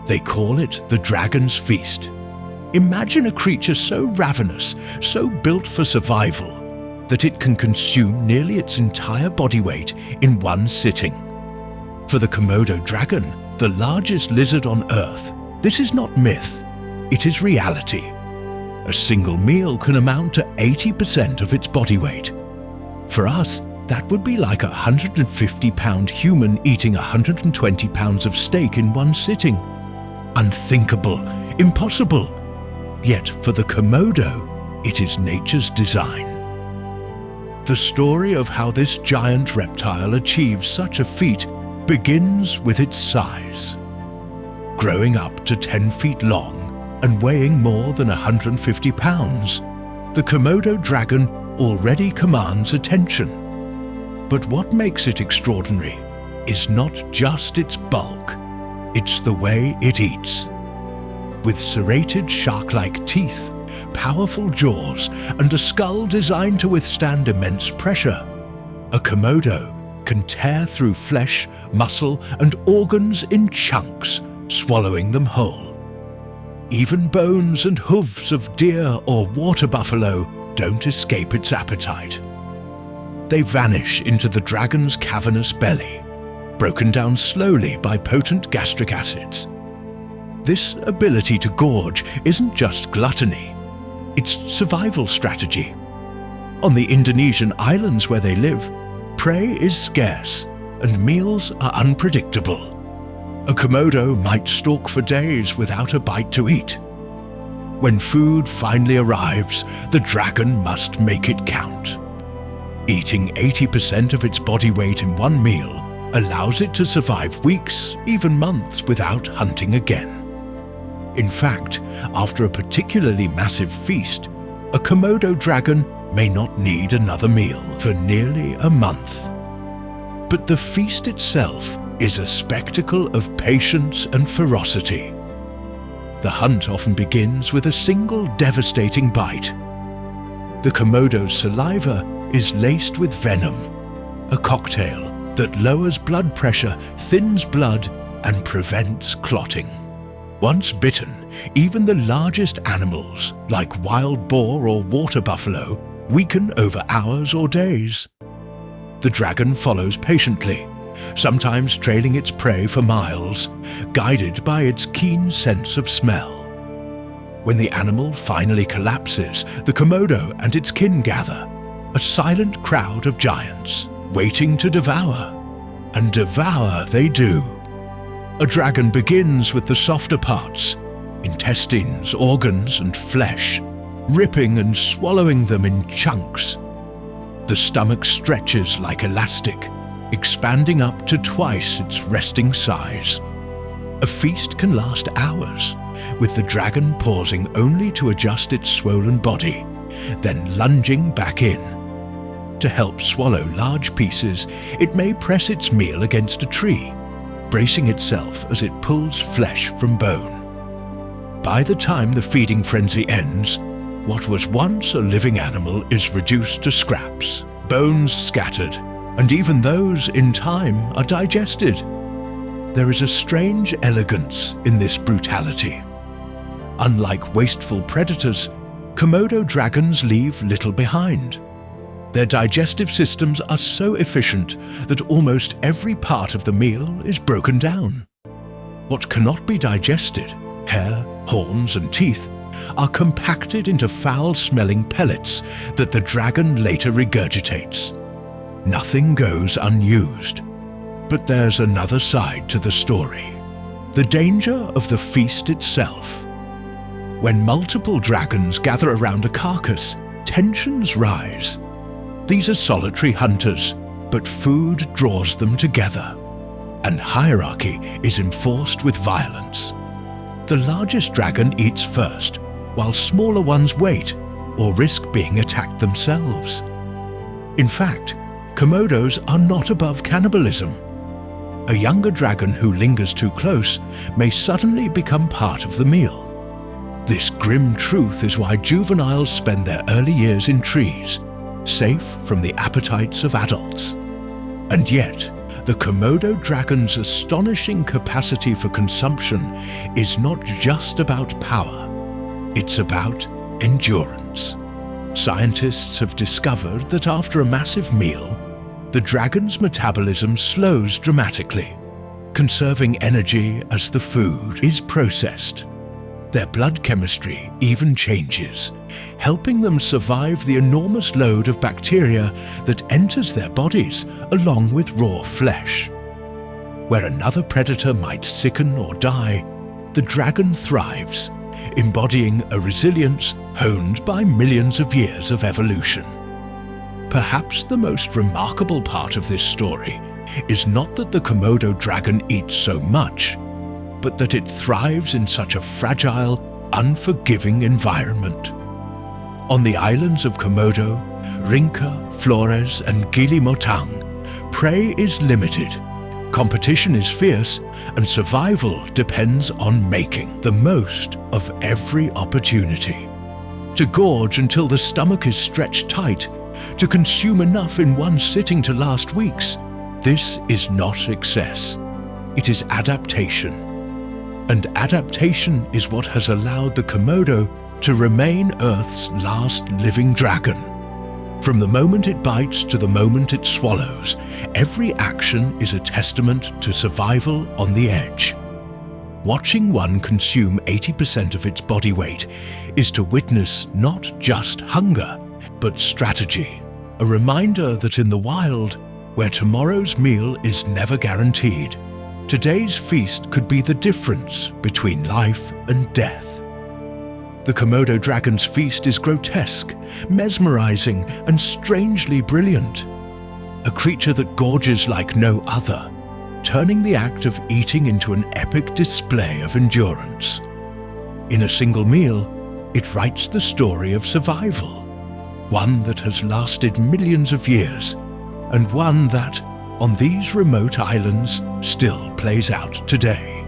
They call it the dragon's feast. Imagine a creature so ravenous, so built for survival, that it can consume nearly its entire body weight in one sitting. For the Komodo dragon, the largest lizard on Earth, this is not myth, it is reality. A single meal can amount to 80% of its body weight. For us, that would be like a 150-pound human eating 120 pounds of steak in one sitting. Unthinkable, impossible. Yet for the Komodo, it is nature's design. The story of how this giant reptile achieves such a feat begins with its size. Growing up to 10 feet long and weighing more than 150 pounds, the Komodo dragon already commands attention. But what makes it extraordinary is not just its bulk, it's the way it eats. With serrated shark-like teeth, powerful jaws, and a skull designed to withstand immense pressure, a Komodo can tear through flesh, muscle, and organs in chunks, swallowing them whole. Even bones and hooves of deer or water buffalo don't escape its appetite. They vanish into the dragon's cavernous belly, broken down slowly by potent gastric acids. This ability to gorge isn't just gluttony, it's survival strategy. On the Indonesian islands where they live, prey is scarce and meals are unpredictable. A Komodo might stalk for days without a bite to eat. When food finally arrives, the dragon must make it count. Eating 80% of its body weight in one meal allows it to survive weeks, even months, without hunting again. In fact, after a particularly massive feast, a Komodo dragon may not need another meal for nearly a month. But the feast itself is a spectacle of patience and ferocity. The hunt often begins with a single devastating bite. The Komodo's saliva is laced with venom, a cocktail that lowers blood pressure, thins blood, and prevents clotting. Once bitten, even the largest animals, like wild boar or water buffalo, weaken over hours or days. The dragon follows patiently, sometimes trailing its prey for miles, guided by its keen sense of smell. When the animal finally collapses, the Komodo and its kin gather, a silent crowd of giants, waiting to devour. And devour they do. A dragon begins with the softer parts, intestines, organs, and flesh, ripping and swallowing them in chunks. The stomach stretches like elastic, expanding up to twice its resting size. A feast can last hours, with the dragon pausing only to adjust its swollen body, then lunging back in. To help swallow large pieces, it may press its meal against a tree, bracing itself as it pulls flesh from bone. By the time the feeding frenzy ends, what was once a living animal is reduced to scraps, bones scattered, and even those, in time, are digested. There is a strange elegance in this brutality. Unlike wasteful predators, Komodo dragons leave little behind. Their digestive systems are so efficient that almost every part of the meal is broken down. What cannot be digested, hair, horns, and teeth, are compacted into foul-smelling pellets that the dragon later regurgitates. Nothing goes unused. But there's another side to the story. The danger of the feast itself. When multiple dragons gather around a carcass, tensions rise. These are solitary hunters, but food draws them together. And hierarchy is enforced with violence. The largest dragon eats first, while smaller ones wait or risk being attacked themselves. In fact, Komodos are not above cannibalism. A younger dragon who lingers too close may suddenly become part of the meal. This grim truth is why juveniles spend their early years in trees, safe from the appetites of adults. And yet, the Komodo dragon's astonishing capacity for consumption is not just about power, it's about endurance. Scientists have discovered that after a massive meal, the dragon's metabolism slows dramatically, conserving energy as the food is processed. Their blood chemistry even changes, helping them survive the enormous load of bacteria that enters their bodies along with raw flesh. Where another predator might sicken or die, the dragon thrives, embodying a resilience honed by millions of years of evolution. Perhaps the most remarkable part of this story is not that the Komodo dragon eats so much, but that it thrives in such a fragile, unforgiving environment. On the islands of Komodo, Rinca, Flores and Gili Motang, prey is limited, competition is fierce, and survival depends on making the most of every opportunity. To gorge until the stomach is stretched tight, to consume enough in one sitting to last weeks, this is not excess. It is adaptation. And adaptation is what has allowed the Komodo to remain Earth's last living dragon. From the moment it bites to the moment it swallows, every action is a testament to survival on the edge. Watching one consume 80% of its body weight is to witness not just hunger, but strategy. A reminder that in the wild, where tomorrow's meal is never guaranteed, today's feast could be the difference between life and death. The Komodo dragon's feast is grotesque, mesmerizing, and strangely brilliant. A creature that gorges like no other, turning the act of eating into an epic display of endurance. In a single meal, it writes the story of survival, one that has lasted millions of years, and one that, on these remote islands, still plays out today.